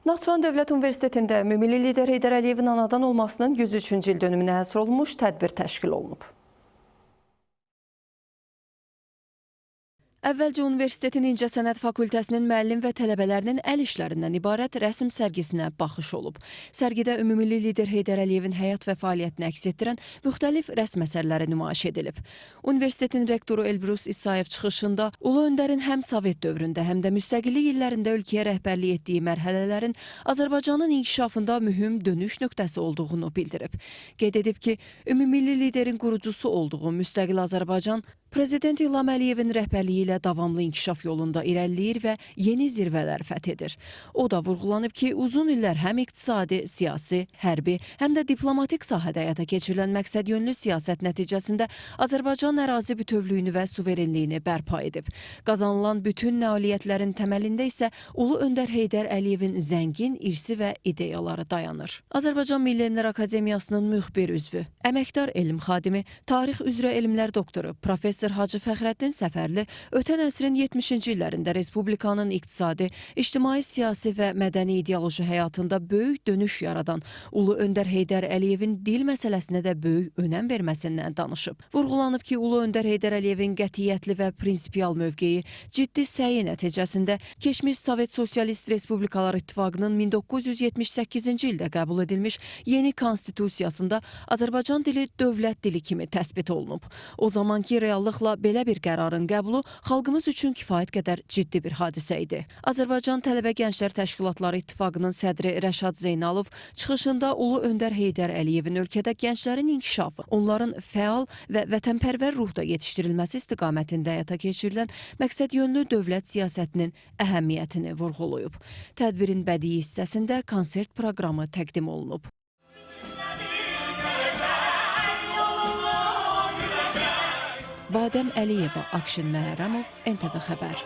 Naxçıvan Dövlət Universitetində ümumilli lider Heydər Əliyevin anadan olmasının 103-cü il dönümünə həsr olunmuş tədbir təşkil olunub. Əvvəlcə universitetin İncəsənət Fakültəsinin müəllim və tələbələrinin əl işlərindən ibarət rəsm sərgisinə baxış olub. Sərgidə ümumilli lider Heydər Əliyevin həyat və fəaliyyətini əks etdirən müxtəlif rəsm əsərləri nümayiş edilib. Universitetin rektoru Elbrus İsayev çıxışında Ulu Öndərin həm Sovet dövründə, həm də müstəqillik illərində ölkəyə rəhbərlik etdiyi mərhələlərin Azərbaycanın inkişafında mühüm dönüş nöqtəsi olduğunu bildirib. Qeyd edib ki, ümumilli liderin qurucusu olduğu müstəqil Azərbaycan Prezident İlham Əliyevin rəhbərliyi ilə davamlı inkişaf yolunda irəliləyir və yeni zirvələr fəth edir. O da vurğulanıb ki, uzun illər həm iqtisadi, siyasi, hərbi, həm də diplomatik sahədə həyata keçirilən məqsədyönlü siyasət nəticəsində Azərbaycan ərazi bütövlüyünü və suverenliyini bərpa edib. Qazanılan bütün nailiyyətlərin təməlində isə Ulu Öndər Heydər Əliyevin zəngin irsi və ideyaları dayanır. Azərbaycan Milli Elmlər Akademiyasının müxbir üzvü, əməkdar elm xadimi, tarix üzrə elmlər doktoru, professor Hacı Fəxrəddin Səfərli ötən əsrin 70-ci illərində Respublikanın iqtisadi, ictimai, siyasi və mədəni ideoloji həyatında böyük dönüş yaradan Ulu Öndər Heydər Əliyevin dil məsələsinə də böyük önəm verməsindən danışıb. Vurğulanıb ki, Ulu Öndər Heydər Əliyevin qətiyyətli və prinsipial mövqeyi ciddi səyi nəticəsində keçmiş Sovet Sosialist Respublikalar İttifaqının 1978-ci ildə qəbul edilmiş yeni konstitusiyasında Azərbaycan dili dövlət dili kimi təsbit olunub. O zamanki reallıq belə bir qərarın qəbulu xalqımız üçün kifayət qədər ciddi bir hadisə idi. Azərbaycan Tələbə Gənclər Təşkilatları İttifaqının sədri Rəşad Zeynalov çıxışında Ulu Öndər Heydər Əliyevin ölkədə gənclərin inkişafı, onların fəal və vətənpərvər ruhda yetişdirilməsi istiqamətində həyata keçirilən məqsədyönlü dövlət siyasətinin əhəmiyyətini vurğulayıb. Tədbirin bədii hissəsində konsert proqramı təqdim olunub. Badəm Əliyeva, Akşin Məhərrəmov, NTV Xəbər.